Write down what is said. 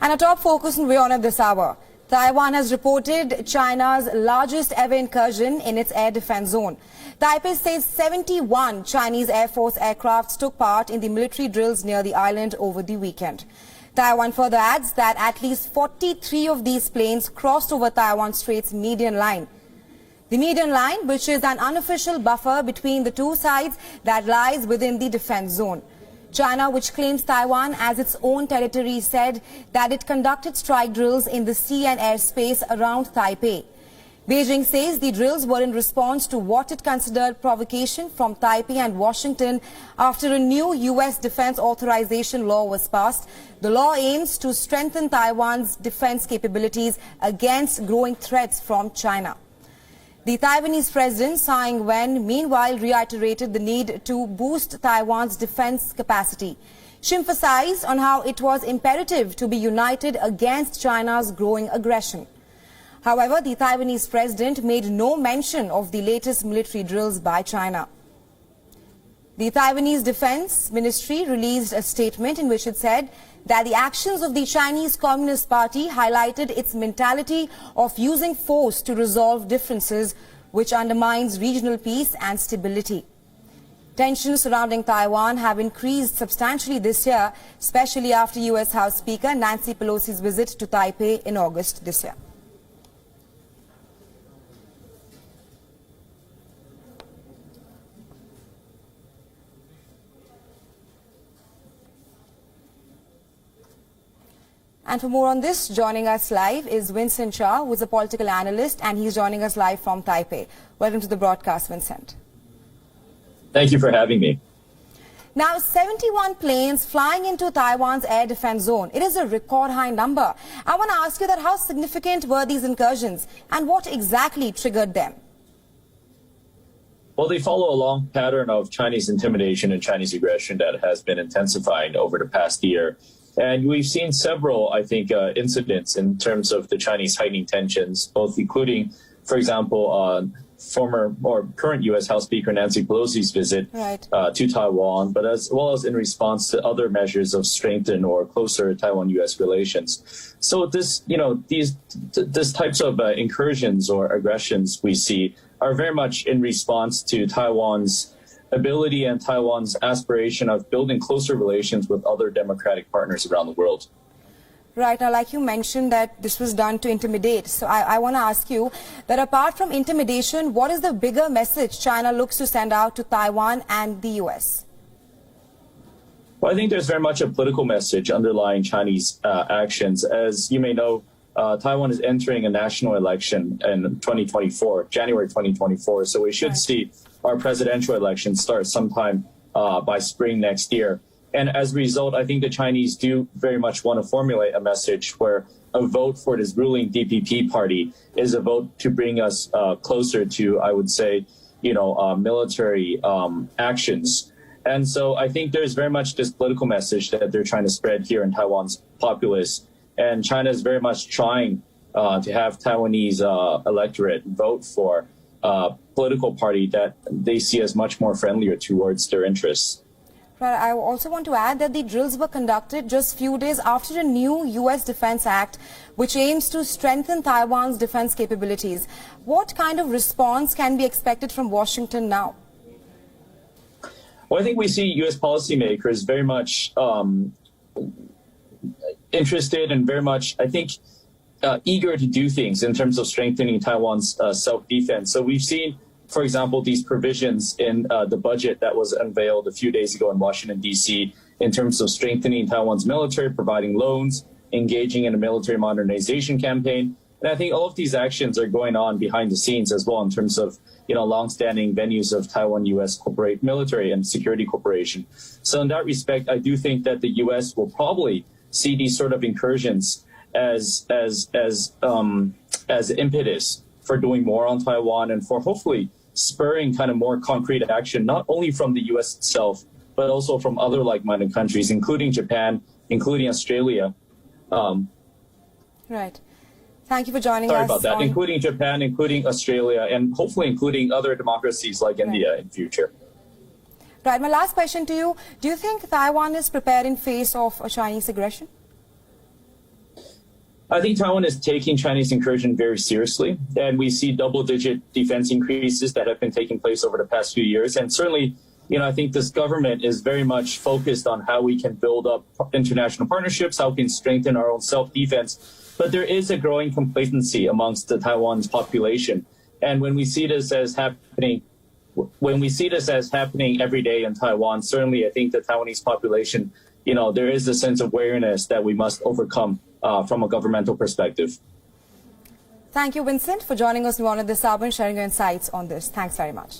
And a top focus in Wion at this hour. Taiwan has reported China's largest ever incursion in its air defense zone. Taipei says 71 Chinese Air Force aircrafts took part in the military drills near the island over the weekend. Taiwan further adds that at least 43 of these planes crossed over Taiwan Strait's median line. The median line, which is an unofficial buffer between the two sides that lies within the defense zone. China, which claims Taiwan as its own territory, said that it conducted strike drills in the sea and airspace around Taipei. Beijing says the drills were in response to what it considered provocation from Taipei and Washington after a new U.S. defense authorization law was passed. The law aims to strengthen Taiwan's defense capabilities against growing threats from China. The Taiwanese president, Tsai Ing-wen, meanwhile reiterated the need to boost Taiwan's defense capacity. She emphasized on how it was imperative to be united against China's growing aggression. However, the Taiwanese president made no mention of the latest military drills by China. The Taiwanese Defense Ministry released a statement in which it said that the actions of the Chinese Communist Party highlighted its mentality of using force to resolve differences, which undermines regional peace and stability. Tensions surrounding Taiwan have increased substantially this year, especially after U.S. House Speaker Nancy Pelosi's visit to Taipei in August this year. And for more on this, joining us live is Vincent Shah, who is a political analyst, and he's joining us live from Taipei. Welcome to the broadcast, Vincent. Thank you for having me. Now, 71 planes flying into Taiwan's air defense zone. It is a record high number. I want to ask you that how significant were these incursions and what exactly triggered them? Well, they follow a long pattern of Chinese intimidation and Chinese aggression that has been intensifying over the past year. And we've seen several, I think, incidents in terms of the Chinese heightening tensions, both including, for example, former or current U.S. House Speaker Nancy Pelosi's visit to Taiwan, but as well as in response to other measures of strengthen or closer Taiwan-U.S. relations. So this, this types of incursions or aggressions we see are very much in response to Taiwan's ability and Taiwan's aspiration of building closer relations with other democratic partners around the world. Right. Now, like you mentioned that this was done to intimidate. So I want to ask you that apart from intimidation, what is the bigger message China looks to send out to Taiwan and the U.S.? Well, I think there's very much a political message underlying Chinese actions. As you may know, Taiwan is entering a national election in 2024, January 2024. So we should see our presidential election start sometime by spring next year. And as a result, I think the Chinese do very much want to formulate a message where a vote for this ruling DPP party is a vote to bring us closer to, I would say, military actions. And so I think there's very much this political message that they're trying to spread here in Taiwan's populace. And China is very much trying to have Taiwanese electorate vote for a political party that they see as much more friendlier towards their interests. Right. I also want to add that the drills were conducted just few days after a new U.S. Defense Act, which aims to strengthen Taiwan's defense capabilities. What kind of response can be expected from Washington now? Well, I think we see U.S. policymakers very much interested and very much, I think, eager to do things in terms of strengthening Taiwan's self-defense. So we've seen, for example, these provisions in the budget that was unveiled a few days ago in Washington, D.C., in terms of strengthening Taiwan's military, providing loans, engaging in a military modernization campaign. And I think all of these actions are going on behind the scenes as well in terms of, longstanding venues of Taiwan-U.S. corporate military and security cooperation. So in that respect, I do think that the U.S. will probably see these sort of incursions as impetus for doing more on Taiwan and for hopefully spurring kind of more concrete action, not only from the U.S. itself, but also from other like-minded countries, including Japan, including Australia. Right. Thank you for joining us. Sorry about that. Including Japan, including Australia, and hopefully including other democracies like India in future. Right. My last question to you. Do you think Taiwan is prepared in face of a Chinese aggression? I think Taiwan is taking Chinese incursion very seriously, and we see double-digit defense increases that have been taking place over the past few years. And certainly, I think this government is very much focused on how we can build up international partnerships, how we can strengthen our own self-defense. But there is a growing complacency amongst the Taiwan's population. And when we see this as happening, every day in Taiwan, certainly I think the Taiwanese population, there is a sense of awareness that we must overcome from a governmental perspective. Thank you, Vincent, for joining us on this hour and sharing your insights on this. Thanks very much.